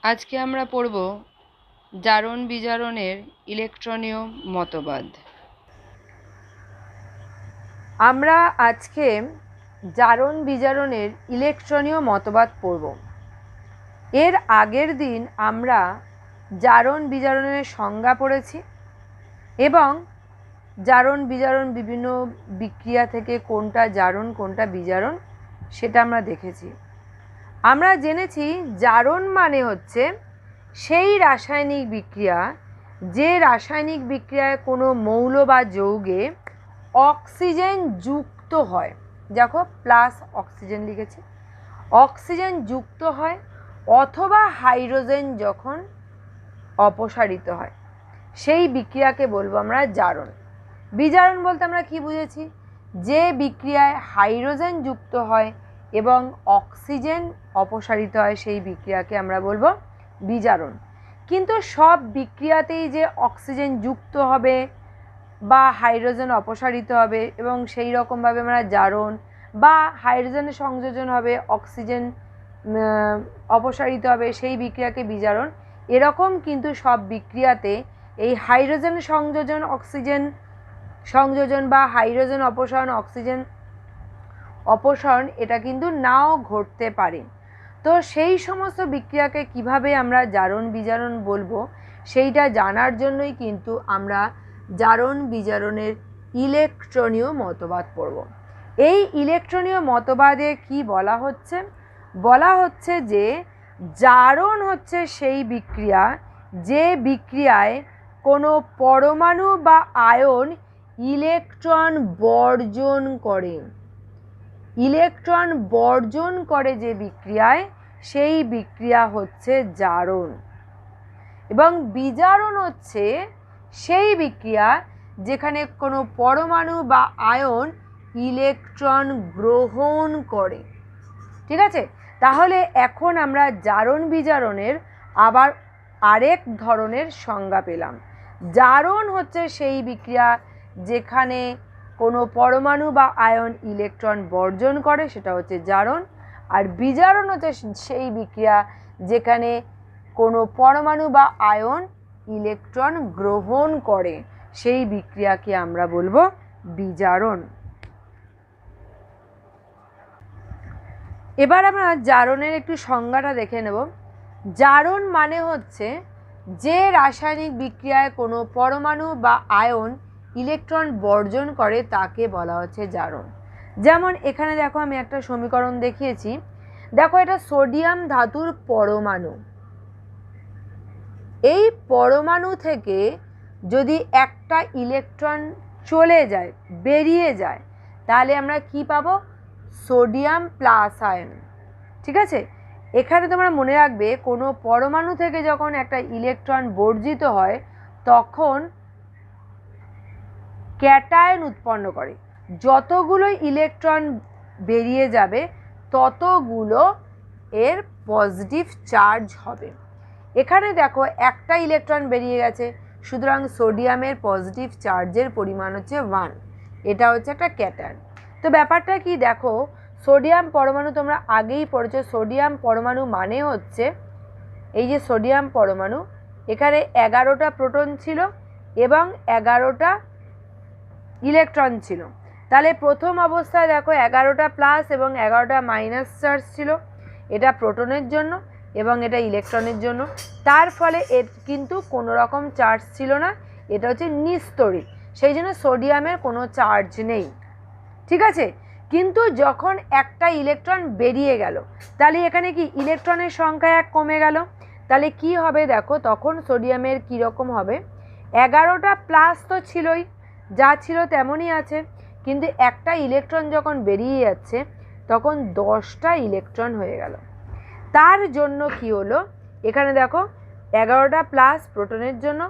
আজকে আমরা পড়ব জারণ বিজারণের ইলেকট্রনীয় মতবাদ। আমরা আজকে জারণ বিজারণের ইলেকট্রনীয় মতবাদ পড়ব। এর আগের দিন আমরা জারণ বিজারণের সংজ্ঞা পড়েছি এবং জারণ বিজারণ বিভিন্ন বিক্রিয়া থেকে কোনটা জারণ কোনটা বিজারণ সেটা আমরা দেখেছি। আমরা জেনেছি জারণ মানে হচ্ছে সেই রাসায়নিক বিক্রিয়া যে রাসায়নিক বিক্রিয়ায় কোনো মৌল বা যৌগে অক্সিজেন যুক্ত হয়। দেখো প্লাস অক্সিজেন লিখেছি, অক্সিজেন যুক্ত হয় অথবা হাইড্রোজেন যখন অপসারিত হয় সেই বিক্রিয়াকে বলবো আমরা জারণ। বিজারণ বলতে আমরা কি বুঝেছি? যে বিক্রিয়ায় হাইড্রোজেন যুক্ত হয় এবং অক্সিজেন অপসারিত হয় সেই বিক্রিয়াকে আমরা বলবো বিজারণ। কিন্তু সব বিক্রিয়াতেই যে অক্সিজেন যুক্ত হবে বা হাইড্রোজেন অপসারিত হবে এবং সেই রকমভাবে আমরা জারণ, বা হাইড্রোজেনের সংযোজন হবে অক্সিজেন অপসারিত হবে সেই বিক্রিয়াকে বিজারণ, এরকম কিন্তু সব বিক্রিয়াতে এই হাইড্রোজেন সংযোজন অক্সিজেন সংযোজন বা হাইড্রোজেন অপসারণ অক্সিজেন অপসারণ এটা কিন্তু নাও ঘটতে পারে। তো সেই সমস্ত বিক্রিয়াকে কিভাবে আমরা জারণ বিজারণ বলবো সেইটা জানার জন্যই কিন্তু আমরা জারণ বিজারণের ইলেকট্রনীয় মতবাদ পড়ব। এই ইলেকট্রনীয় মতবাদে কি বলা হচ্ছে? বলা হচ্ছে যে জারণ হচ্ছে সেই বিক্রিয়া যে বিক্রিয়ায় কোনো পরমাণু বা আয়ন ইলেকট্রন বর্জন করে। ইলেকট্রন বর্জন করে যে বিক্রিয়ায় সেই বিক্রিয়া হচ্ছে জারণ। এবং বিজারণ হচ্ছে সেই বিক্রিয়া যেখানে কোনো পরমাণু বা আয়ন ইলেকট্রন গ্রহণ করে। ঠিক আছে, তাহলে এখন আমরা জারণ বিজারণের আবার আরেক ধরনের সংজ্ঞা পেলাম। জারণ হচ্ছে সেই বিক্রিয়া যেখানে কোনো পরমাণু বা আয়ন ইলেকট্রন বর্জন করে, সেটা হচ্ছে জারণ। আর বিজারণ হচ্ছে সেই বিক্রিয়া যেখানে কোনো পরমাণু বা আয়ন ইলেকট্রন গ্রহণ করে সেই বিক্রিয়াকে আমরা বলবো বিজারণ। এবার আমরা জারণের একটু সংজ্ঞাটা দেখে নেব। জারণ মানে হচ্ছে যে রাসায়নিক বিক্রিয়ায় কোনো পরমাণু বা আয়ন ইলেকট্রন বর্জন করে তাকে বলা হচ্ছে জারণ। যেমন এখানে দেখো আমি একটা সমীকরণ দেখিয়েছি। দেখো এটা সোডিয়াম ধাতুর পরমাণু। এই পরমাণু থেকে যদি একটা ইলেকট্রন চলে যায়, বেরিয়ে যায়, তাহলে আমরা কি পাবো? Sodium plus ion. ঠিক আছে, এখানে তোমরা মনে রাখবে কোনো পরমাণু থেকে যখন একটা ইলেকট্রন বর্জিত হয় তখন ক্যাটায়ন উৎপন্ন করে। যতগুলো ইলেকট্রন বেরিয়ে যাবে ততগুলো এর পজিটিভ চার্জ হবে। এখানে দেখো একটা ইলেকট্রন বেরিয়ে গেছে, সুতরাং সোডিয়ামের পজিটিভ চার্জের পরিমাণ হচ্ছে 1। এটা হচ্ছে একটা ক্যাটায়ন। তো ব্যাপারটা কি দেখো, সোডিয়াম পরমাণু তোমরা আগেই পড়েছো। সোডিয়াম পরমাণু মানে হচ্ছে এই যে সোডিয়াম পরমাণু, এখানে 11টা প্রোটন ছিল এবং 11টা ইলেকট্রন ছিল। তাহলে প্রথম অবস্থায় দেখো 11টা প্লাস এবং 11টা মাইনাস চার্জ ছিল। এটা প্রোটনের জন্য এবং এটা ইলেকট্রনের জন্য। তার ফলে এর কিন্তু কোনো রকম চার্জ ছিল না, এটা হচ্ছে নিস্তড়িত, সেই জন্য সোডিয়ামের কোনো চার্জ নেই। ঠিক আছে, কিন্তু যখন একটা ইলেকট্রন বেরিয়ে গেল তাহলে এখানে কি ইলেকট্রনের সংখ্যা 1 কমে গেল। তাহলে কি হবে দেখো, তখন সোডিয়ামের কীরকম হবে? 11টা প্লাস তো ছিলই, যা ছিল তেমনই আছে, কিন্তু একটা ইলেকট্রন যখন বেরিয়ে যাচ্ছে তখন 10টা ইলেকট্রন হয়ে গেল। তার জন্য কি হলো, এখানে দেখো 11টা প্লাস প্রোটনের জন্য,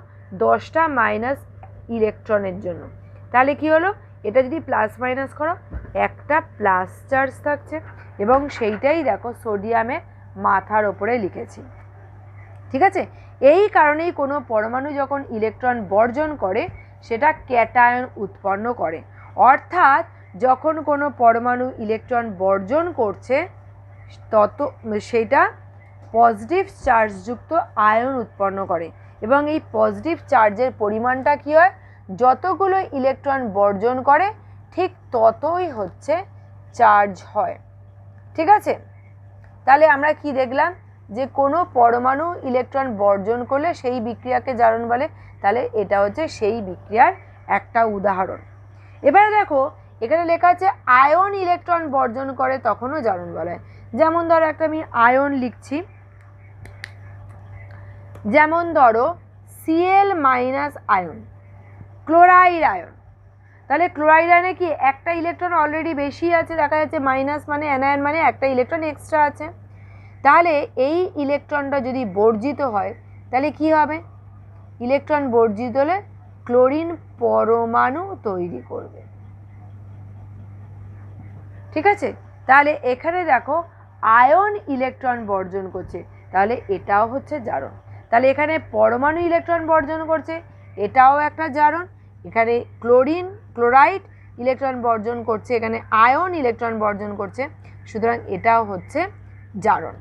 10টা মাইনাস ইলেকট্রনের জন্য। তাহলে কি হলো, এটা যদি প্লাস মাইনাস করো একটা প্লাস চার্জ থাকছে এবং সেইটাই দেখো সোডিয়ামে মাথার ওপরে লিখেছি। ঠিক আছে, এই কারণেই কোনো পরমাণু যখন ইলেকট্রন বর্জন করে সেটা ক্যাটায়ন উৎপন্ন করে। অর্থাৎ যখন কোনো পরমাণু ইলেকট্রন বর্জন করছে সেটা পজিটিভ চার্জযুক্ত আয়ন উৎপন্ন করে এবং এই পজিটিভ চার্জের পরিমাণটা কী হয়, যতগুলো ইলেকট্রন বর্জন করে ঠিক ততই হচ্ছে চার্জ হয়। ঠিক আছে, তাহলে আমরা কি দেখলাম যে কোনো পরমাণু ইলেকট্রন বর্জন করলে সেই বিক্রিয়াকে জারণ বলে। তাহলে এটা হচ্ছে সেই বিক্রিয়ার একটা উদাহরণ। এবারে দেখো এখানে লেখা আছে আয়ন ইলেকট্রন বর্জন করে তখনও জারণ বলা হয়। যেমন ধরো একটা আমি আয়ন লিখছি, যেমন ধরো Cl minus ion, chloride ion. তাহলে ক্লোরাইড আয়নে কি একটা ইলেকট্রন অলরেডি বেশি আছে, দেখা যাচ্ছে মাইনাস মানে অ্যানায়ন মানে একটা ইলেকট্রন এক্সট্রা আছে। তাহলে এই ইলেকট্রনটা যদি বর্জিত হয় তাহলে কি হবে, ইলেকট্রন বর্জিত হলে ক্লোরিন পরমাণু তৈরি করবে। ঠিক আছে, তাহলে এখানে দেখো আয়ন ইলেকট্রন বর্জন করছে, তাহলে এটাও হচ্ছে জারণ। তাহলে এখানে পরমাণু ইলেকট্রন বর্জন করছে, এটাও একটা জারণ। এখানে ক্লোরাইড ইলেকট্রন বর্জন করছে, এখানে আয়ন ইলেকট্রন বর্জন করছে, সুতরাং এটাও হচ্ছে জারণ।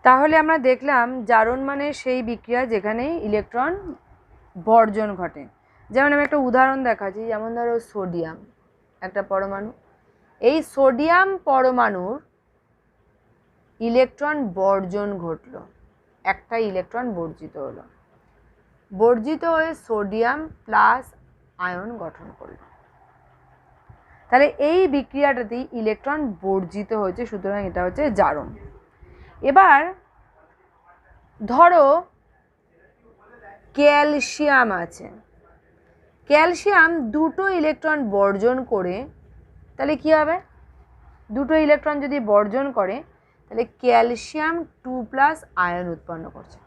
তাহলে আমরা দেখলাম জারণ মানে সেই বিক্রিয়া যেখানে ইলেকট্রন বর্জন ঘটে। যেমন আমি একটা উদাহরণ দেখাচ্ছি, যেমন ধরো সোডিয়াম একটা পরমাণু, এই সোডিয়াম পরমাণুর ইলেকট্রন বর্জন ঘটল, একটা ইলেকট্রন বর্জিত হলো, বর্জিত হয়ে সোডিয়াম প্লাস আয়ন গঠন করলো। তাহলে এই বিক্রিয়াটাতেই ইলেকট্রন বর্জিত হয়েছে, সুতরাং এটা হচ্ছে জারণ। এবার ধরো ক্যালসিয়াম আছে, ক্যালসিয়াম দুটো ইলেকট্রন বর্জন করে, তাহলে কি হবে, দুটো ইলেকট্রন যদি বর্জন করে তাহলে ক্যালসিয়াম 2+ আয়ন উৎপন্ন করছে।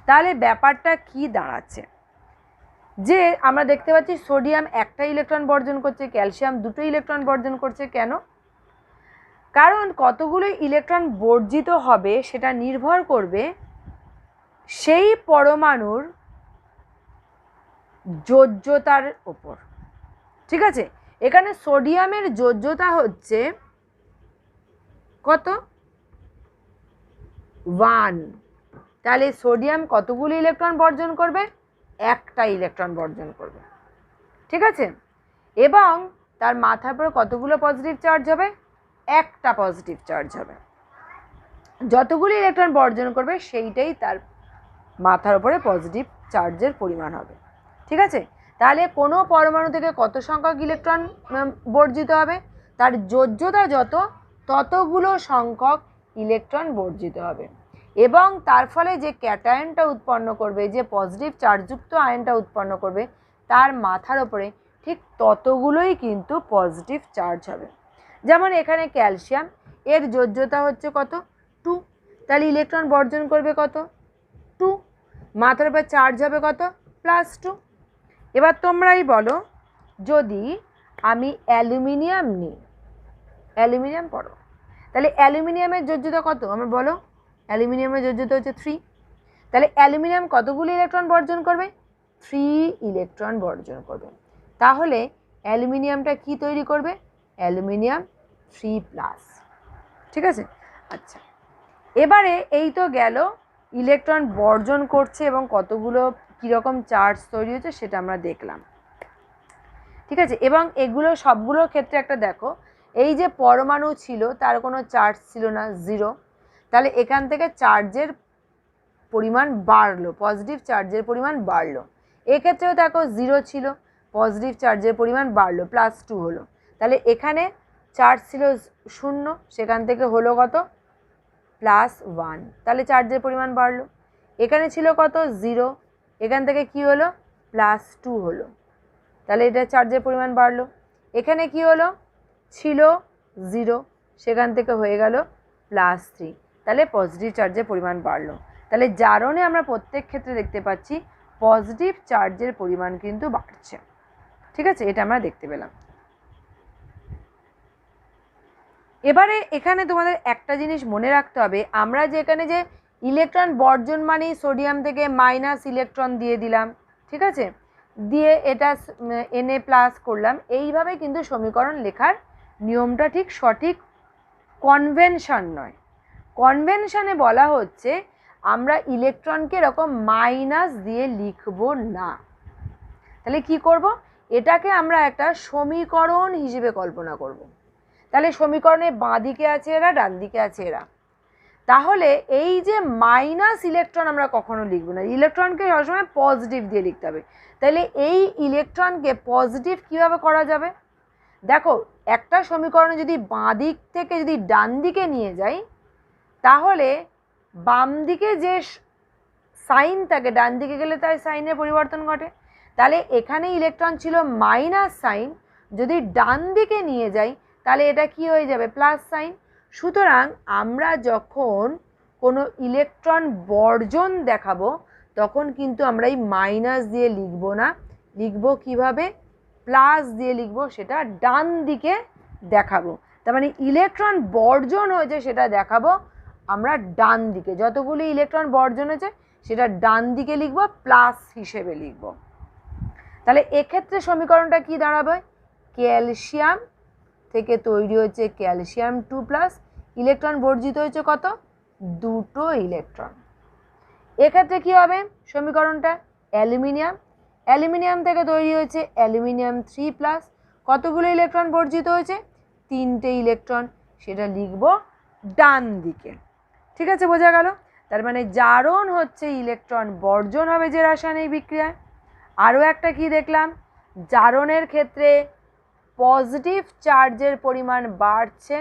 তাহলে ব্যাপারটা কি দাঁড়াচ্ছে, যে আমরা দেখতে পাচ্ছি সোডিয়াম একটা ইলেকট্রন বর্জন করছে, ক্যালসিয়াম দুটো ইলেকট্রন বর্জন করছে। কেন? কারণ কতগুলো ইলেকট্রন বর্জিত হবে সেটা নির্ভর করবে সেই পরমাণুর যোজ্যতার ওপর। ঠিক আছে, এখানে সোডিয়ামের যোজ্যতা হচ্ছে কত, 1। তাহলে সোডিয়াম কতগুলো ইলেকট্রন বর্জন করবে, একটা ইলেকট্রন বর্জন করবে। ঠিক আছে, এবং তার মাথার উপর কতগুলো পজিটিভ চার্জ হবে, একটা পজিটিভ চার্জ হবে। যতগুলো ইলেকট্রন বর্জন করবে সেইটাই তার মাথার উপরে পজিটিভ চার্জের পরিমাণ হবে। ঠিক আছে, তাহলে কোনো পরমাণু থেকে কত সংখ্যক ইলেকট্রন বর্জিত হবে, তার যোজ্যতা যত ততগুলো সংখ্যক ইলেকট্রন বর্জিত হবে, এবং তার ফলে যে ক্যাটায়নটা উৎপন্ন করবে, যে পজিটিভ চার্জযুক্ত আয়নটা উৎপন্ন করবে, তার মাথার ওপরে ঠিক ততগুলোই কিন্তু পজিটিভ চার্জ হবে। যেমন এখানে ক্যালসিয়াম, এর যোজ্যতা হচ্ছে কত, 2, তাহলে ইলেকট্রন বর্জন করবে কত, 2, মাথার উপর চার্জ হবে কত, +2। এবার তোমরাই বলো, যদি আমি অ্যালুমিনিয়াম নিই, অ্যালুমিনিয়াম পড়ো, তাহলে অ্যালুমিনিয়ামের যোজ্যতা কত আমার বলো, অ্যালুমিনিয়ামের যোজ্যতা হচ্ছে 3। তাহলে অ্যালুমিনিয়াম কতগুলো ইলেকট্রন বর্জন করবে, 3 ইলেকট্রন বর্জন করবে। তাহলে অ্যালুমিনিয়ামটা কি তৈরি করবে, অ্যালুমিনিয়াম 3+। ঠিক আছে, আচ্ছা, এবারে এই তো গেল ইলেকট্রন বর্জন করছে এবং কতগুলো কীরকম চার্জ তৈরি হচ্ছে সেটা আমরা দেখলাম। ঠিক আছে, এবং এগুলো সবগুলোর ক্ষেত্রে একটা দেখো, এই যে পরমাণু ছিল তার কোনো চার্জ ছিল না, 0। তাহলে এখান থেকে চার্জের পরিমাণ বাড়লো, পজিটিভ চার্জের পরিমাণ বাড়লো। এক্ষেত্রেও দেখো 0 ছিল, পজিটিভ চার্জের পরিমাণ বাড়লো, +2 হলো। তাহলে এখানে চার্জ ছিল 0, সেখান থেকে হলো কত, +1, তাহলে চার্জের পরিমাণ বাড়লো। এখানে ছিল কত, 0, এখান থেকে কি হলো, +2 হলো, তাহলে এটা চার্জের পরিমাণ বাড়লো। এখানে কি হলো, ছিল 0, সেখান থেকে হয়ে গেল +3, তাহলে পজিটিভ চার্জের পরিমাণ বাড়লো। তাহলে জারণে আমরা প্রত্যেক ক্ষেত্রে দেখতে পাচ্ছি পজিটিভ চার্জের পরিমাণ কিন্তু বাড়ছে। ঠিক আছে, এটা আমরা দেখতে পেলাম। এবারে এখানে তোমাদের একটা জিনিস মনে রাখতে হবে, আমরা যে এখানে যে ইলেকট্রন বর্জন মানেই সোডিয়াম থেকে মাইনাস ইলেকট্রন দিয়ে দিলাম, ঠিক আছে, দিয়ে এটা Na+ করলাম, এইভাবে কিন্তু সমীকরণ লেখার নিয়মটা ঠিক সঠিক কনভেনশন নয়। কনভেনশনে বলা হচ্ছে আমরা ইলেকট্রনকে এরকম মাইনাস দিয়ে লিখব না। তাহলে কি করব, এটাকে আমরা একটা সমীকরণ হিসেবে কল্পনা করব। তাহলে সমীকরণে বাঁ দিকে আছে এরা, ডান দিকে আছে এরা। তাহলে এই যে মাইনাস ইলেকট্রন আমরা কখনো লিখব না, ইলেকট্রনকে সবসময় পজিটিভ দিয়ে লিখতে হবে। তাহলে এই ইলেকট্রনকে পজিটিভ কিভাবে করা যাবে? দেখো, একটা সমীকরণে যদি বাঁ দিক থেকে যদি ডান দিকে নিয়ে যাই, তাহলে বাম দিকে যে সাইন থাকে ডান দিকে গেলে তার সাইনের পরিবর্তন ঘটে। তাহলে এখানে ইলেকট্রন ছিল মাইনাস সাইন, যদি ডান দিকে নিয়ে যাই তাহলে এটা কি হয়ে যাবে? Plus sign. সুতরাং আমরা যখন কোনো ইলেকট্রন বর্জন দেখাবো তখন কিন্তু আমরা এই মাইনাস দিয়ে লিখব না, লিখব কিভাবে? প্লাস দিয়ে লিখব, সেটা ডান দিকে দেখাবো। তার মানে ইলেকট্রন বর্জন হয়েছে সেটা দেখাবো আমরা ডান দিকে, যতগুলি ইলেকট্রন বর্জন হয়েছে সেটা ডান দিকে লিখব, প্লাস হিসেবে লিখব। তাহলে এক্ষেত্রে সমীকরণটা কি দাঁড়াবে? ক্যালসিয়াম থেকে তৈরি হয়েছে ক্যালসিয়াম 2+, ইলেকট্রন বর্জিত হয়েছে কত? 2 ইলেকট্রন। এক্ষেত্রে কি হবে সমীকরণটা? অ্যালুমিনিয়াম, অ্যালুমিনিয়াম থেকে তৈরি হয়েছে অ্যালুমিনিয়াম 3+, কতগুলো ইলেকট্রন বর্জিত হয়েছে? 3টে ইলেকট্রন, সেটা লিখব ডান দিকে। ঠিক আছে, বোঝা গেল? তার মানে জারণ হচ্ছে ইলেকট্রন বর্জন হবে যে রাসায়নিক বিক্রিয়ায়। আরও একটা কি দেখলাম, জারণের ক্ষেত্রে পজিটিভ চার্জের পরিমাণ বাড়ছে,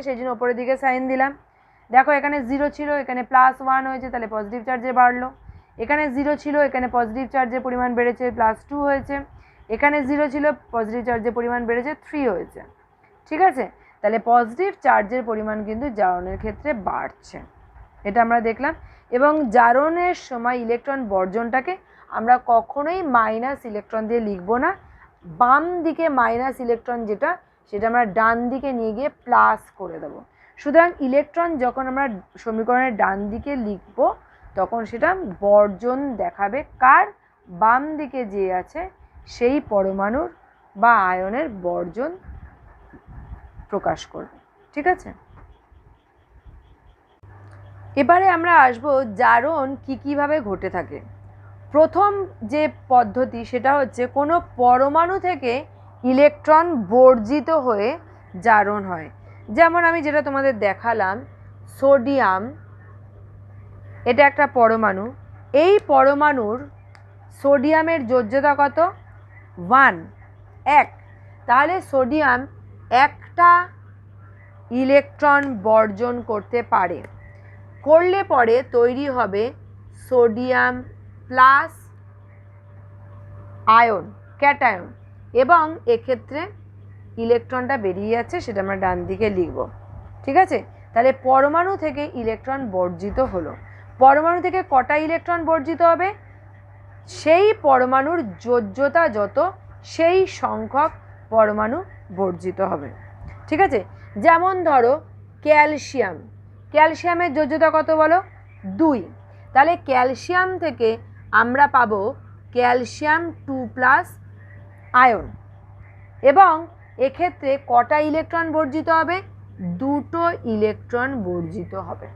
সেই জন্য ওপরের দিকে সাইন দিলাম। দেখো, এখানে 0 ছিল, এখানে +1 হয়েছে, তাহলে পজিটিভ চার্জে বাড়লো। এখানে 0 ছিল, এখানে পজিটিভ চার্জের পরিমাণ বেড়েছে, +2 হয়েছে। এখানে 0 ছিল, পজিটিভ চার্জের পরিমাণ বেড়েছে, 3 হয়েছে। ঠিক আছে, তাহলে পজিটিভ চার্জের পরিমাণ কিন্তু জারণের ক্ষেত্রে বাড়ছে, এটা আমরা দেখলাম। এবং জারণের সময় ইলেকট্রন বর্জনটাকে আমরা কখনোই মাইনাস ইলেকট্রন দিয়ে লিখব না, বাম দিকে মাইনাস ইলেকট্রন যেটা, সেটা আমরা ডান দিকে নিয়ে গিয়ে প্লাস করে দেব। সুতরাং ইলেকট্রন যখন আমরা সমীকরণের ডান দিকে লিখব তখন সেটা বর্জন দেখাবে কার? বাম দিকে যে আছে সেই পরমাণুর বা আয়নের বর্জন প্রকাশ করবে। ঠিক আছে, এবারে আমরা আসব জারণ কীভাবে ঘটে থাকে। প্রথম যে পদ্ধতি সেটা হচ্ছে কোনো পরমাণু থেকে ইলেকট্রন বর্জিত হয়ে জারণ হয়। যেমন আমি যেটা তোমাদের দেখালাম, সোডিয়াম, এটা একটা পরমাণু। এই পরমাণুর সোডিয়ামের যোজ্যতা কত? 1। তাহলে সোডিয়াম একটা ইলেকট্রন বর্জন করতে পারে, করলে পরে তৈরি হবে সোডিয়াম প্লাস আয়ন, ক্যাটায়ন, এবং এক্ষেত্রে ইলেকট্রনটা বেরিয়ে যাচ্ছে, সেটা আমরা ডান দিকে লিখব। ঠিক আছে, তাহলে পরমাণু থেকে ইলেকট্রন বর্জিত হলো। পরমাণু থেকে কটা ইলেকট্রন বর্জিত হবে? সেই পরমাণুর যোজ্যতা যত, সেই সংখ্যক পরমাণু বর্জিত হবে। ঠিক আছে, যেমন ধরো ক্যালসিয়াম, ক্যালসিয়ামের যোজ্যতা কত বলো? 2। তাহলে ক্যালসিয়াম থেকে আমরা পাবো ক্যালসিয়াম 2+ আয়ন, এবং এক্ষেত্রে কটা ইলেকট্রন বর্জিত হবে? 2 ইলেকট্রন বর্জিত হবে।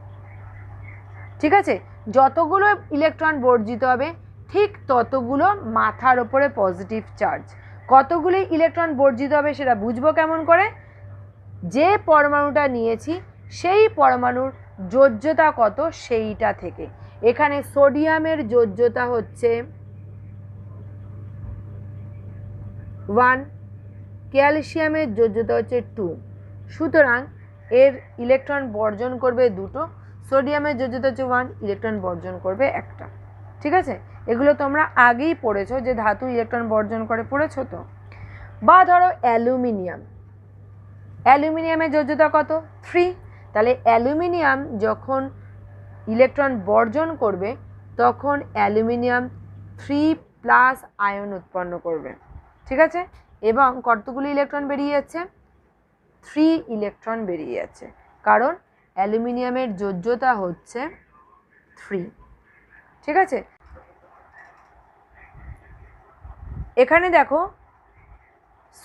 ঠিক আছে, যতগুলো ইলেকট্রন বর্জিত হবে ঠিক ততগুলো মাথার ওপরে পজিটিভ চার্জ। কতগুলো ইলেকট্রন বর্জিত হবে সেটা বুঝবো কেমন করে? যে পরমাণুটা নিয়েছি সেই পরমাণুর যোজ্যতা কত সেইটা থেকে। এখানে সোডিয়ামের যোজ্যতা হচ্ছে 1, ক্যালসিয়ামের যোজ্যতা হচ্ছে 2, সুতরাং এর ইলেকট্রন বর্জন করবে 2, সোডিয়ামের যোজ্যতা হচ্ছে 1, ইলেকট্রন বর্জন করবে 1। ঠিক আছে, এগুলো তোমরা আগেই পড়েছো, যে ধাতু ইলেকট্রন বর্জন করে, পড়েছো তো। বা ধরো অ্যালুমিনিয়াম, অ্যালুমিনিয়ামের যোজ্যতা কত? 3। তাহলে অ্যালুমিনিয়াম যখন ইলেকট্রন বর্জন করবে তখন অ্যালুমিনিয়াম 3+ আয়ন উৎপন্ন করবে। ঠিক আছে, এবং কতগুলো ইলেকট্রন বেরিয়ে যাচ্ছে? 3 ইলেকট্রন বেরিয়ে যাচ্ছে, কারণ অ্যালুমিনিয়ামের যোজ্যতা হচ্ছে 3। ঠিক আছে, এখানে দেখো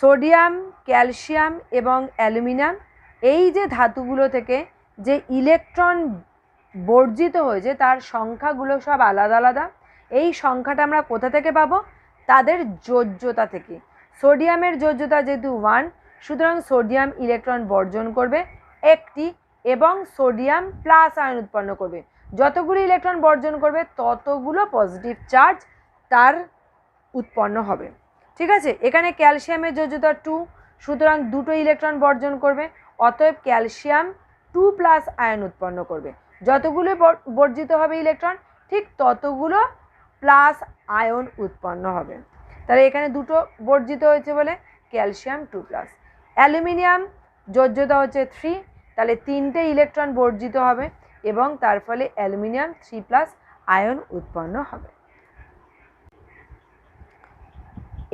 সোডিয়াম, ক্যালসিয়াম এবং অ্যালুমিনিয়াম, এই যে ধাতুগুলো থেকে যে ইলেকট্রন বর্জিত হয়েছে তার সংখ্যাগুলো সব আলাদা আলাদা। এই সংখ্যাটা আমরা কোথা থেকে পাবো? তাদের যোজ্যতা থেকে। সোডিয়ামের যোজ্যতা যেহেতু 1, সুতরাং সোডিয়াম ইলেকট্রন বর্জন করবে একটি এবং সোডিয়াম প্লাস আয়ন উৎপন্ন করবে। যতগুলো ইলেকট্রন বর্জন করবে ততগুলো পজিটিভ চার্জ তার উৎপন্ন হবে। ঠিক আছে, এখানে ক্যালসিয়ামের যোজ্যতা 2, সুতরাং দুটো ইলেকট্রন বর্জন করবে, অতএব ক্যালসিয়াম 2+ আয়ন উৎপন্ন করবে। যতগুলো বর্জিত হবে ইলেকট্রন ঠিক ততগুলো প্লাস আয়ন উৎপন্ন হবে। তাহলে এখানে দুটো বর্জিত হয়েছে বলে ক্যালসিয়াম 2+। অ্যালুমিনিয়াম যোজ্যতা হচ্ছে 3, তাহলে 3টে ইলেকট্রন বর্জিত হবে এবং তার ফলে অ্যালুমিনিয়াম 3+ আয়ন উৎপন্ন হবে।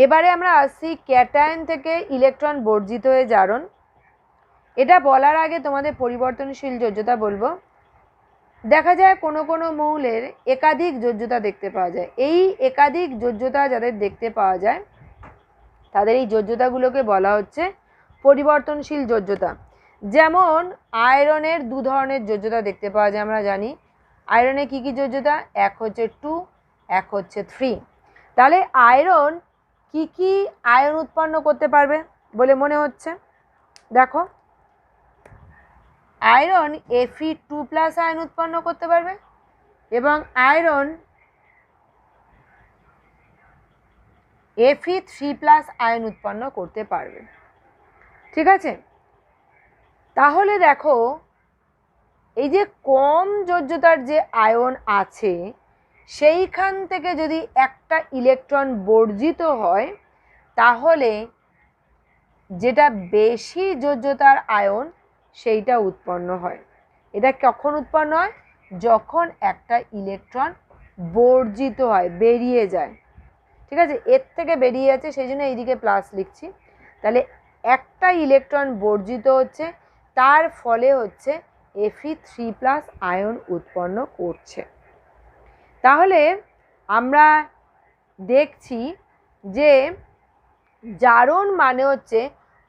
এবারে আমরা আসছি ক্যাটায়ন থেকে ইলেকট্রন বর্জিত হয়ে জারণ। এটা বলার আগে তোমাদের পরিবর্তনশীল যোজ্যতা বলবো। দেখা যায় কোনো কোনো মৌলের একাধিক যোজ্যতা দেখতে পাওয়া যায়। এই একাধিক যোজ্যতা যাদের দেখতে পাওয়া যায় তাদের এই যোজ্যতাগুলোকে বলা হচ্ছে পরিবর্তনশীল যোজ্যতা। যেমন আয়রনের দু ধরনের যোজ্যতা দেখতে পাওয়া যায়, আমরা জানি। আয়রনে কি কি যোজ্যতা? এক হচ্ছে 2, এক হচ্ছে 3। তাহলে আয়রন কি কি আয়ন উৎপন্ন করতে পারবে বলে মনে হচ্ছে? দেখো, আয়রন Fe2+ আয়ন উৎপন্ন করতে পারবে এবং আয়রন Fe3+ আয়ন উৎপন্ন করতে পারবে। ঠিক আছে, তাহলে দেখো এই যে কম যোজ্যতার যে আয়ন আছে সেইখান থেকে যদি একটা ইলেকট্রন বর্জিত হয় তাহলে যেটা বেশি যোজ্যতার আয়ন সেইটা উৎপন্ন হয়। এটা কখন উৎপন্ন হয়? যখন একটা ইলেকট্রন বর্জিত হয়, বেরিয়ে যায়। ঠিক আছে, এর থেকে বেরিয়ে যাচ্ছে সেই জন্য এইদিকে প্লাস লিখছি। তাহলে একটা ইলেকট্রন বর্জিত হচ্ছে, তার ফলে হচ্ছে Fe3+ আয়ন উৎপন্ন করছে। তাহলে আমরা দেখছি যে জারণ মানে হচ্ছে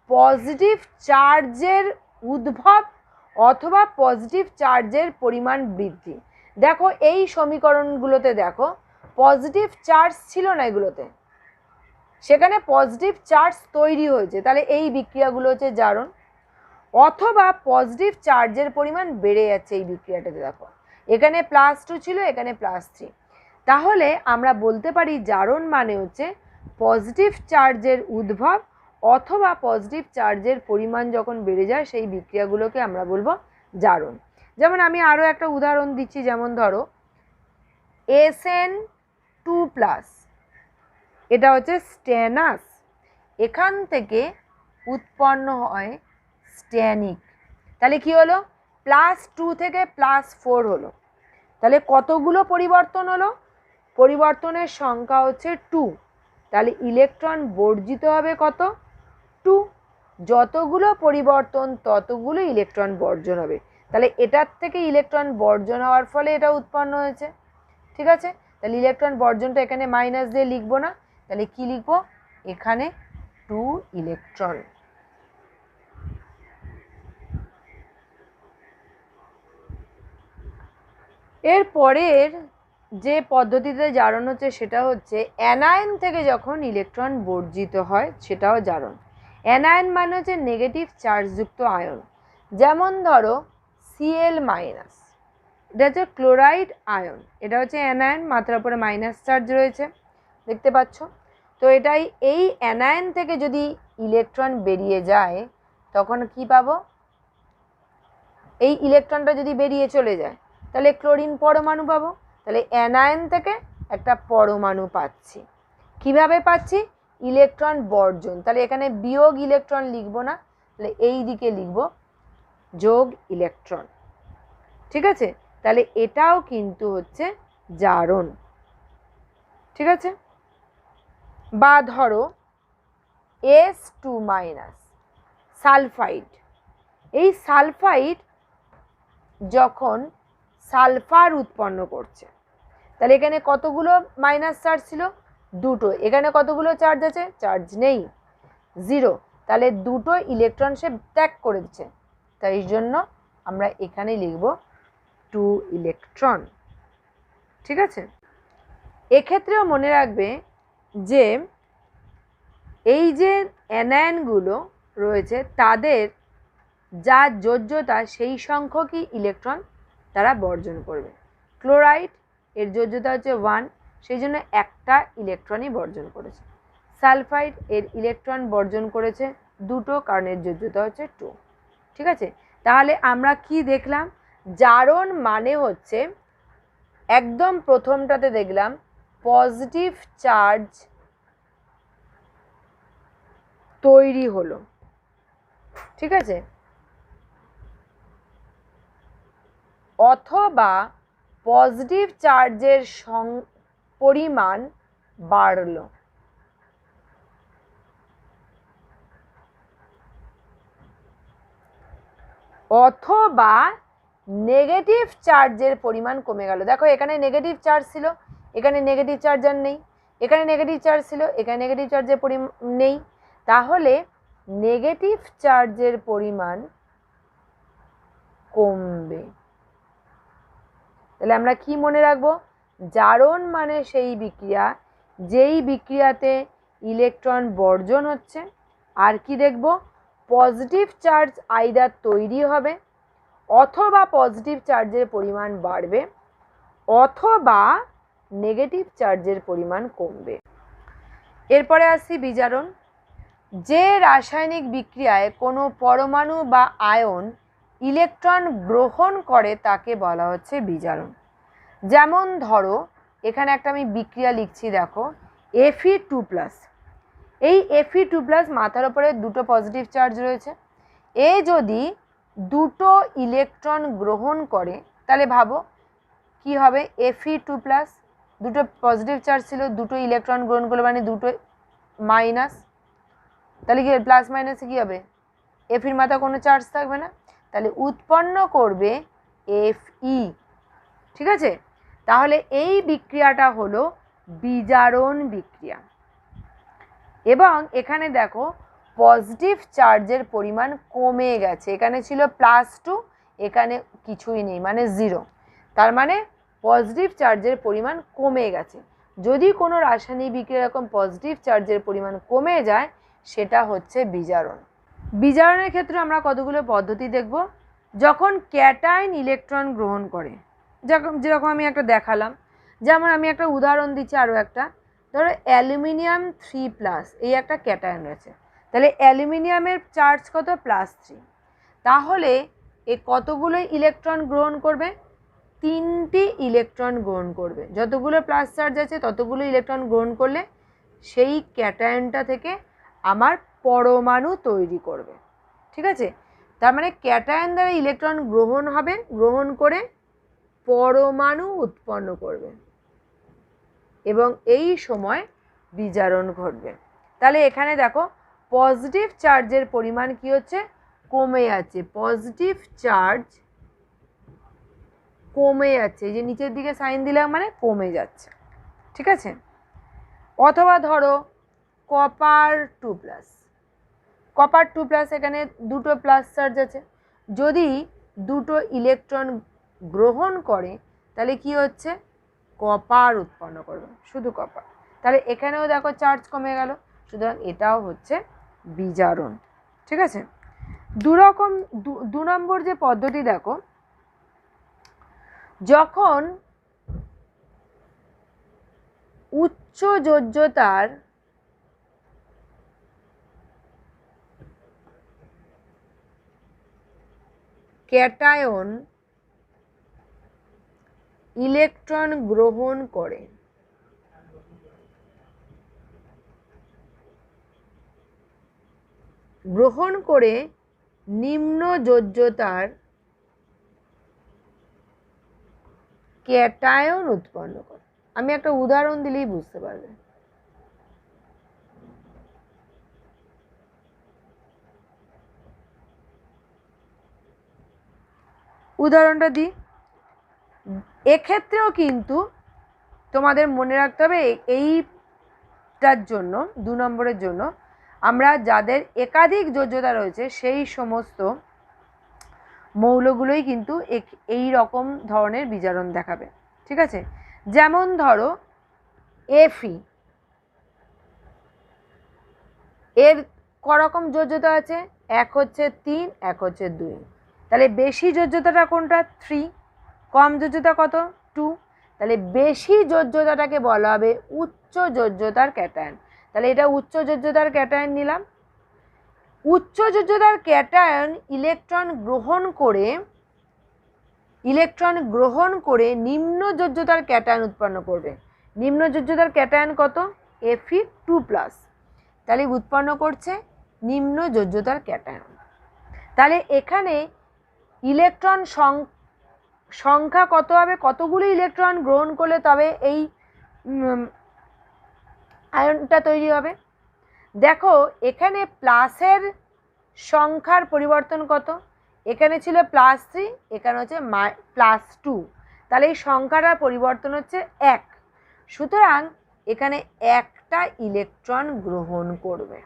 পজিটিভ চার্জের উদ্ভব অথবা পজিটিভ চার্জের পরিমাণ বৃদ্ধি। দেখো এই সমীকরণগুলোতে দেখো পজিটিভ চার্জ ছিল না এগুলোতে, সেখানে পজিটিভ চার্জ তৈরি হয়েছে, তাহলে এই বিক্রিয়াগুলো হচ্ছে জারণ। অথবা পজিটিভ চার্জের পরিমাণ বেড়ে যাচ্ছে এই বিক্রিয়াটাতে। দেখো এখানে +2 ছিল, এখানে +3। তাহলে আমরা বলতে পারি জারণ মানে হচ্ছে পজিটিভ চার্জের উদ্ভব অথবা পজিটিভ চার্জের পরিমাণ যখন বেড়ে যায় সেই বিক্রিয়াগুলোকে আমরা বলবো জারণ। যেমন আমি আরও একটা উদাহরণ দিচ্ছি, যেমন ধরো Sn2+, এটা হচ্ছে স্টেনাস, এখান থেকে উৎপন্ন হয় স্ট্যানিক। তাহলে কি হলো? +2 থেকে +4 হলো। তাহলে কতগুলো পরিবর্তন হলো? পরিবর্তনের সংখ্যা হচ্ছে 2। তাহলে ইলেকট্রন বর্জিত হবে কত? 2। যতগুলো পরিবর্তন ততগুলো ইলেকট্রন বর্জন হবে। তাহলে এটার থেকে ইলেকট্রন বর্জন হওয়ার ফলে এটা উৎপন্ন হয়েছে। ঠিক আছে, তাহলে ইলেকট্রন বর্জনটা এখানে মাইনাস দিয়ে লিখবো না, তাহলে কি লিখবো? এখানে 2 ইলেকট্রন। এর পরের যে পদ্ধতিতে জারণ হচ্ছে সেটা হচ্ছে অ্যানায়ন থেকে যখন ইলেকট্রন বর্জিত হয় সেটাও জারণ। অ্যানায়ন মানে হচ্ছে নেগেটিভ চার্জযুক্ত আয়ন। যেমন ধরো Cl-, এটা হচ্ছে ক্লোরাইড আয়ন, এটা হচ্ছে অ্যানায়ন, মাত্রার উপরে মাইনাস চার্জ রয়েছে, দেখতে পাচ্ছ। তো এটাই, এই অ্যানায়ন থেকে যদি ইলেকট্রন বেরিয়ে যায় তখন কি পাবো? এই ইলেকট্রনটা যদি বেরিয়ে চলে যায় তাহলে ক্লোরিন পরমাণু পাবো। তাহলে অ্যানায়ন থেকে একটা পরমাণু পাচ্ছি। কিভাবে পাচ্ছি? ইলেকট্রন বর্জন। তাহলে এখানে বিয়োগ ইলেকট্রন লিখবো না, তাহলে এই দিকে লিখবো যোগ ইলেকট্রন। ঠিক আছে, তাহলে এটাও কিন্তু হচ্ছে জারণ। ঠিক আছে, বা ধরো S2- সালফাইড। এই সালফাইড যখন সালফার উৎপন্ন করছে তাহলে এখানে কতগুলো মাইনাস চার্জ ছিল? দুটো। এখানে কতগুলো চার্জ আছে? চার্জ নেই, 0। তাহলে দুটো ইলেকট্রন সে ত্যাগ করে দিচ্ছে, তাই জন্য আমরা এখানেই লিখব 2 ইলেকট্রন। ঠিক আছে, এক্ষেত্রেও মনে রাখবে যে এই যে অ্যানায়নগুলো রয়েছে তাদের যা যোজ্যতা সেই সংখ্যকই ইলেকট্রন তারা বর্জন করবে। ক্লোরাইড এর যোজ্যতা হচ্ছে 1, সেই জন্য একটা ইলেকট্রনই বর্জন করেছে। সালফাইড এর ইলেকট্রন বর্জন করেছে 2টো, কারণ এর যোজ্যতা হচ্ছে 2। ঠিক আছে, তাহলে আমরা কি দেখলাম? জারণ মানে হচ্ছে একদম প্রথমটাতে দেখলাম পজিটিভ চার্জ তৈরি হলো। ঠিক আছে, অথবা পজিটিভ চার্জের পরিমাণ বাড়লো। অথবা নেগেটিভ চার্জের পরিমাণ কমে গেল। দেখো এখানে নেগেটিভ চার্জ ছিল, এখানে নেগেটিভ চার্জ আর নেই, এখানে নেগেটিভ চার্জ ছিল, এখানে নেগেটিভ চার্জের পরিমাণ নেই, তাহলে নেগেটিভ চার্জের পরিমাণ কমবে। তাহলে আমরা কি মনে রাখবো? জারণ মানে সেই বিক্রিয়া যেই বিক্রিয়াতে ইলেকট্রন বর্জন হচ্ছে। আর কি দেখব? পজিটিভ চার্জ আইদার তৈরি হবে, অথবা পজিটিভ চার্জের পরিমাণ বাড়বে, অথবা নেগেটিভ চার্জের পরিমাণ কমবে। এরপরে আসছি বিজারণ। যে রাসায়নিক বিক্রিয়ায় কোনো পরমাণু বা আয়ন ইলেকট্রন গ্রহণ করে তাকে বলা হচ্ছে বিজারণ। যেমন ধরো এখানে একটা আমি বিক্রিয়া লিখছি, দেখো Fe2+। এই Fe2+ মাথার উপরে 2টো পজিটিভ চার্জ রয়েছে। এ যদি 2টো ইলেকট্রন গ্রহণ করে তাহলে ভাবো কি হবে? Fe2+, 2টো পজিটিভ চার্জ ছিল, 2টো ইলেকট্রন গ্রহণ করলে মানে 2টো মাইনাস, তাহলে কি প্লাস মাইনাসে কী হবে? এফির মাথা কোনো চার্জ থাকবে না, তাহলে উৎপন্ন করবে Fe। ঠিক আছে, তাহলে এই বিক্রিয়াটা হলো বিজারণ বিক্রিয়া। এবং এখানে দেখো পজিটিভ চার্জের পরিমাণ কমে গেছে, এখানে ছিল +2, এখানে কিছুই নেই মানে 0, তার মানে পজিটিভ চার্জের পরিমাণ কমে গেছে। যদি কোনো রাসায়নিক বিক্রিয়া এরকম পজিটিভ চার্জের পরিমাণ কমে যায় সেটা হচ্ছে বিজারণ। বিজারণের ক্ষেত্রে আমরা কতগুলো পদ্ধতি দেখব। যখন ক্যাটায়ন ইলেকট্রন গ্রহণ করে, যেরকম আমি একটা দেখালাম, যেমন আমি একটা উদাহরণ দিচ্ছি আরও একটা, ধরো অ্যালুমিনিয়াম 3+, এই একটা ক্যাটায়ন রয়েছে, তাহলে অ্যালুমিনিয়ামের চার্জ কত? +3। তাহলে এ কতগুলো ইলেকট্রন গ্রহণ করবে? 3টি ইলেকট্রন গ্রহণ করবে। যতগুলো প্লাস চার্জ আছে ততগুলো ইলেকট্রন গ্রহণ করলে সেই ক্যাটায়নটা থেকে আমার পরমাণু তৈরি করবে। ঠিক আছে, তার মানে ক্যাটায়ন দ্বারা ইলেকট্রন গ্রহণ হবে, গ্রহণ করে পরমাণু উৎপন্ন করবে এবং এই সময় বিজারণ ঘটবে। তাহলে এখানে দেখো পজিটিভ চার্জের পরিমাণ কি হচ্ছে? কমে যাচ্ছে। পজিটিভ চার্জ কমে যাচ্ছে, এই যে নিচের দিকে সাইন দিলাম মানে কমে যাচ্ছে। ঠিক আছে, অথবা ধরো Copper2+, Copper2+, এখানে 2টো প্লাস চার্জ আছে, যদি 2টো ইলেকট্রন গ্রহণ করে তাহলে কি হচ্ছে? কপার উৎপন্ন করবে, শুধু কপার। তাহলে এখানেও দেখো চার্জ কমে গেল, সুতরাং এটাও হচ্ছে বিজারণ। ঠিক আছে, দু নম্বর যে পদ্ধতি দেখো, যখন উচ্চ যোজ্যতার ক্যাটায়ন ইলেকট্রন গ্রহণ করে, নিম্ন যোজ্যতার ক্যাটায়ন উৎপন্ন করে। আমি একটা উদাহরণ দিলেই বুঝতে পারবে। উদাহরণটা দিই, এক্ষেত্রেও কিন্তু তোমাদের মনে রাখতে হবে এইটার জন্য, 2 নম্বরের জন্য আমরা যাদের একাধিক যোজ্যতা রয়েছে সেই সমস্ত মৌলগুলোই কিন্তু এই রকম ধরনের বিজারণ দেখাবে। ঠিক আছে, যেমন ধরো Fe, এর করকম যোজ্যতা আছে, এক হচ্ছে 3, এক হচ্ছে 2। তাহলে বেশি যোজ্যতাটা কোনটা? 3। কম যোজ্যতা কত? 2। তাহলে বেশি যোজ্যতাটাকে বলা হবে উচ্চ যোজ্যতার ক্যাটায়ন। তাহলে এটা উচ্চ যোজ্যতার ক্যাটায়ন নিলাম। উচ্চ যোজ্যতার ক্যাটায়ন ইলেকট্রন গ্রহণ করে নিম্ন যোজ্যতার ক্যাটায়ন উৎপন্ন করবে। নিম্ন যোজ্যতার ক্যাটায়ন কত? Fe2+। তাহলে উৎপন্ন করছে নিম্ন যোজ্যতার ক্যাটায়ন। তাহলে এখানে ইলেকট্রন সংখ্যা কত হবে? কতগুলো ইলেকট্রন গ্রহণ করলে তবে এই আয়নটা তৈরি হবে? দেখো এখানে প্লাসের সংখ্যার পরিবর্তন কত? এখানে ছিল +3, এখানে হচ্ছে +2। তাহলে এই সংখ্যাটার পরিবর্তন হচ্ছে 1। সুতরাং এখানে একটা ইলেকট্রন গ্রহণ করবে।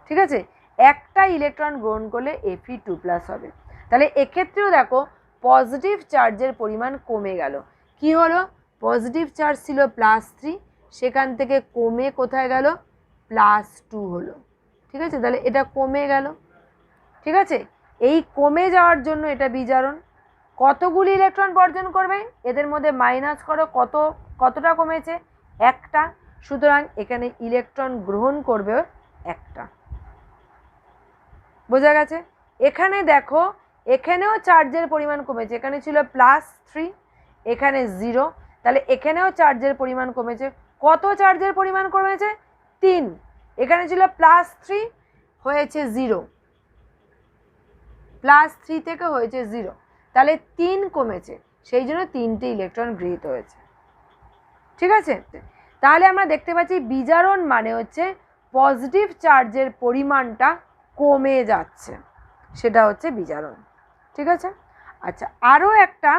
ঠিক আছে, একটা ইলেকট্রন গ্রহণ করলে Fe2+ হবে। তাহলে এক্ষেত্রেও দেখো পজিটিভ চার্জের পরিমাণ কমে গেল। কি হলো? পজিটিভ চার্জ ছিল +3, সেখান থেকে কমে কোথায় গেল? +2 হলো। ঠিক আছে, তাহলে এটা কমে গেল। ঠিক আছে, এই কমে যাওয়ার জন্য এটা বিজারণ। কতগুলি ইলেকট্রন বর্জন করবে? এদের মধ্যে মাইনাস করো, কতটা কমেছে? একটা। সুতরাং এখানে ইলেকট্রন গ্রহণ করবে একটা। বোঝা গেছে? এখানে দেখো এখানেও চার্জের পরিমাণ কমেছে। এখানে ছিল +3, এখানে 0। তাহলে এখানেও চার্জের পরিমাণ কমেছে। কত চার্জের পরিমাণ কমেছে? 3। এখানে ছিল +3, হয়েছে 0। +3 থেকে হয়েছে 0। তাহলে 3 কমেছে, সেই জন্য 3টে ইলেকট্রন গৃহীত হয়েছে। ঠিক আছে, তাহলে আমরা দেখতে পাচ্ছি বিজারণ মানে হচ্ছে পজিটিভ চার্জের পরিমাণটা কমে যাচ্ছে, সেটা হচ্ছে বিজারণ। ঠিক আছে, আচ্ছা, আরও একটা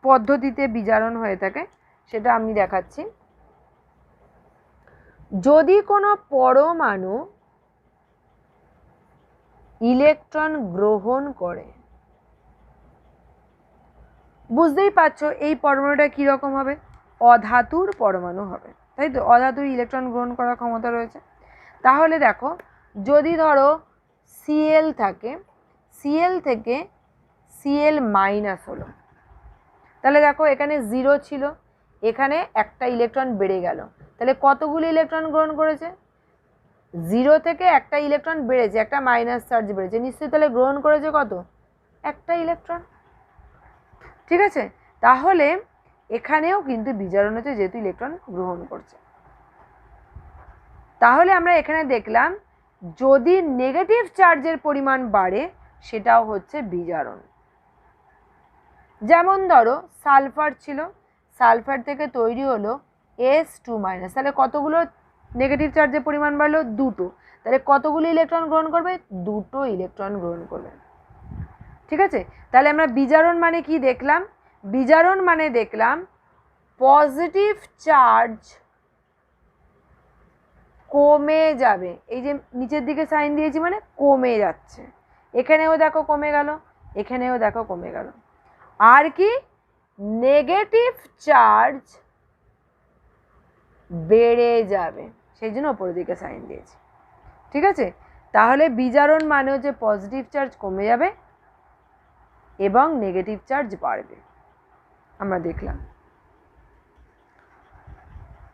পদ্ধতিতে বিজারণ হয়ে থাকে, সেটা আমি দেখাচ্ছি। যদি কোনো পরমাণু ইলেকট্রন গ্রহণ করে, বুঝতেই পারছো এই পরমাণুটা কীরকম হবে? অধাতুর পরমাণু হবে, তাই তো? অধাতুর ইলেকট্রন গ্রহণ করার ক্ষমতা রয়েছে। তাহলে দেখো যদি ধরো Cl থাকে, Cl থেকে Cl- হলো, তাহলে দেখো এখানে 0 ছিল, এখানে একটা ইলেকট্রন বেড়ে গেল। তাহলে কতগুলি ইলেকট্রন গ্রহণ করেছে? 0 থেকে একটা ইলেকট্রন বেড়েছে, একটা মাইনাস চার্জ বেড়েছে, নিশ্চয়ই তাহলে গ্রহণ করেছে কত? একটা ইলেকট্রন। ঠিক আছে, তাহলে এখানেও কিন্তু বিজারণ হচ্ছে, যেহেতু ইলেকট্রন গ্রহণ করছে। তাহলে আমরা এখানে দেখলাম যদি নেগেটিভ চার্জের পরিমাণ বাড়ে, সেটাও হচ্ছে বিজারণ। যেমন ধরো সালফার ছিল, সালফার থেকে তৈরি হলো S2-, তাহলে কতগুলো নেগেটিভ চার্জের পরিমাণ বাড়লো? 2টো। তাহলে কতগুলো ইলেকট্রন গ্রহণ করবে? 2টো ইলেকট্রন গ্রহণ করবে। ঠিক আছে, তাহলে আমরা বিজারণ মানে কি দেখলাম? বিজারণ মানে দেখলাম পজিটিভ চার্জ কমে যাবে। এই যে নিচের দিকে সাইন দিয়েছি মানে কমে যাচ্ছে। এখানেও দেখো কমে গেল, এখানেও দেখো কমে গেল। আর কি? নেগেটিভ চার্জ বেড়ে যাবে, সেই জন্য ওপরের দিকে সাইন দিয়েছি। ঠিক আছে, তাহলে বিজারণ মানে হচ্ছে পজিটিভ চার্জ কমে যাবে এবং নেগেটিভ চার্জ বাড়বে, আমরা দেখলাম।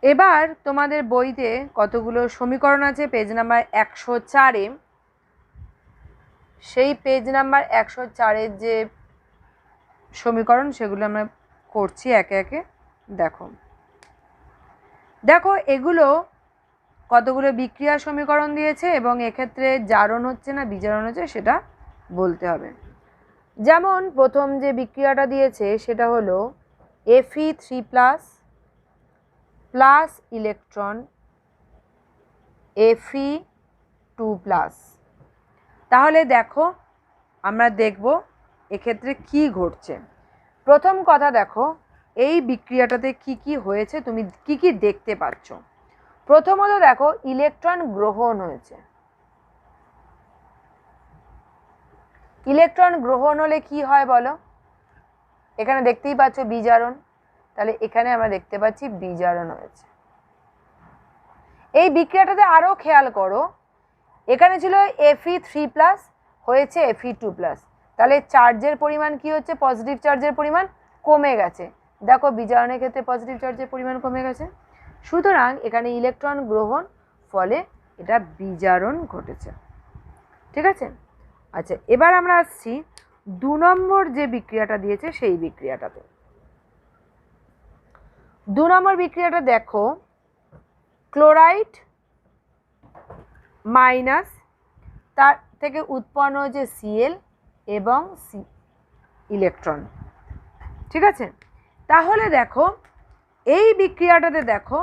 এবার তোমাদের বইতে কতগুলো সমীকরণ আছে, পেজ নাম্বার 104-এ। সেই পেজ নাম্বার 104-এর যে সমীকরণ, সেগুলো আমরা করছি একে একে। দেখো দেখো এগুলো কতগুলো বিক্রিয়া সমীকরণ দিয়েছে এবং এক্ষেত্রে জারণ হচ্ছে না বিজারণ হচ্ছে সেটা বলতে হবে। যেমন প্রথম যে বিক্রিয়াটা দিয়েছে সেটা হলো Fe3+ প্লাস ইলেকট্রন Fe2+। তাহলে দেখো আমরা দেখব এক্ষেত্রে কি ঘটছে। প্রথম কথা দেখো এই বিক্রিয়াটাতে কি কি হয়েছে, তুমি কি কি দেখতে পাচ্ছ। প্রথমত দেখো ইলেকট্রন গ্রহণ হয়েছে। ইলেকট্রন গ্রহণ হলে কি হয় বলো? এখানে দেখতেই পাচ্ছ বিজারণ, তাহলে এখানে আমরা দেখতে পাচ্ছি বিজারণ হয়েছে। এই বিক্রিয়াটাতে আরও খেয়াল করো, এখানে ছিল Fe3+ হয়েছে Fe2+, তাহলে চার্জের পরিমাণ কি হচ্ছে? পজিটিভ চার্জের পরিমাণ কমে গেছে। দেখো বিজারণের ক্ষেত্রে পজিটিভ চার্জের পরিমাণ কমে গেছে, সুতরাং এখানে ইলেকট্রন গ্রহণ, ফলে এটা বিজারণ ঘটেছে। ঠিক আছে, আচ্ছা এবার আমরা আসছি 2 নম্বর যে বিক্রিয়াটা দিয়েছে সেই বিক্রিয়াটাতে। 2 নম্বর বিক্রিয়াটা দেখো, ক্লোরাইড মাইনাস, তার থেকে উৎপন্ন হয়েছে Cl এবং ইলেকট্রন। ঠিক আছে, তাহলে দেখো এই বিক্রিয়াটাতে দেখো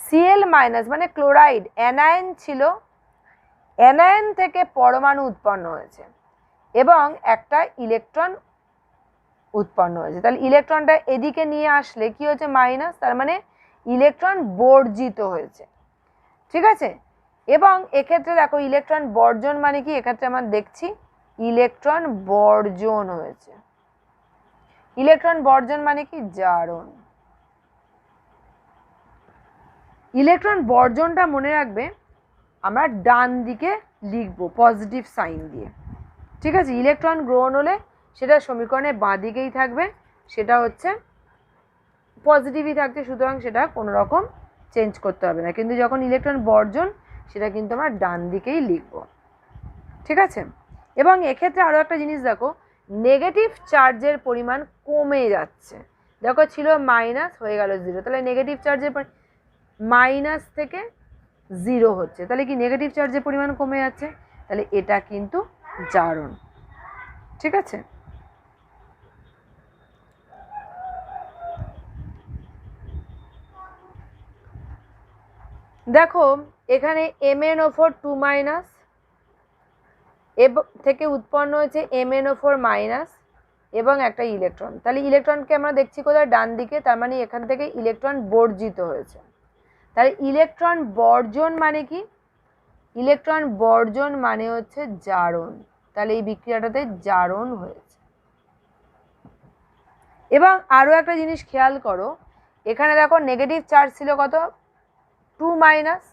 Cl মাইনাস মানে ক্লোরাইড অ্যানায়ন ছিল, অ্যানায়ন থেকে পরমাণু উৎপন্ন হয়েছে এবং একটা ইলেকট্রন উৎপন্ন হয়েছে। তাহলে ইলেকট্রনটা এদিকে নিয়ে আসলে কি হচ্ছে? মাইনাস, তার মানে ইলেকট্রন বর্জিত হয়েছে। ঠিক আছে, এবং এক্ষেত্রে দেখো ইলেকট্রন বর্জন মানে কি? এক্ষেত্রে আমরা দেখছি ইলেকট্রন বর্জন হয়েছে। ইলেকট্রন বর্জন মানে কি? জারণ। ইলেকট্রন বর্জনটা মনে রাখবে, আমরা ডান দিকে লিখব পজিটিভ সাইন দিয়ে। ঠিক আছে, ইলেকট্রন গ্রহণ হলে সেটা সমীকরণে বাঁ দিকেই থাকবে, সেটা হচ্ছে পজিটিভই থাকছে, সুতরাং সেটা কোনো রকম চেঞ্জ করতে হবে না। কিন্তু যখন ইলেকট্রন বর্জন, সেটা কিন্তু আমরা ডান দিকেই লিখব। ঠিক আছে, এবং এক্ষেত্রে আরও একটা জিনিস দেখো, নেগেটিভ চার্জের পরিমাণ কমে যাচ্ছে। দেখো ছিল মাইনাস, হয়ে গেল 0, তাহলে নেগেটিভ চার্জের মাইনাস থেকে 0 হচ্ছে, তাহলে কি নেগেটিভ চার্জের পরিমাণ কমে যাচ্ছে, তাহলে এটা কিন্তু জারণ। ঠিক আছে, দেখো এখানে MnO4 2- থেকে উৎপন্ন হয়েছে MnO4- এবং একটা ইলেকট্রন। তাহলে ইলেকট্রনকে আমরা দেখছি কোথায়? ডান দিকে, তার মানে এখান থেকে ইলেকট্রন বর্জিত হয়েছে। তাহলে ইলেকট্রন বর্জন মানে কি? ইলেকট্রন বর্জন মানে হচ্ছে জারণ। তাহলে এই বিক্রিয়াটাতে জারণ হয়েছে। এবং আরও একটা জিনিস খেয়াল করো, এখানে দেখো নেগেটিভ চার্জ ছিল কত? 2-,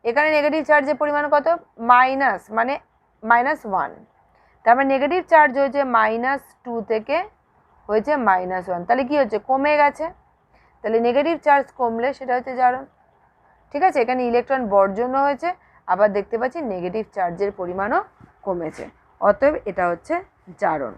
এখানে নেগেটিভ চার্জের পরিমাণ কত? মাইনাস, মানে -1, তার মানে নেগেটিভ চার্জ হয়েছে -2 থেকে হয়েছে -1, তাহলে কি হচ্ছে? কমে গেছে। তাহলে নেগেটিভ চার্জ কমলে সেটা হচ্ছে জারণ। ঠিক আছে, এখানে ইলেকট্রন বর্জনও হয়েছে, আবার দেখতে পাচ্ছি নেগেটিভ চার্জের পরিমাণও কমেছে, অতএব এটা হচ্ছে জারণ।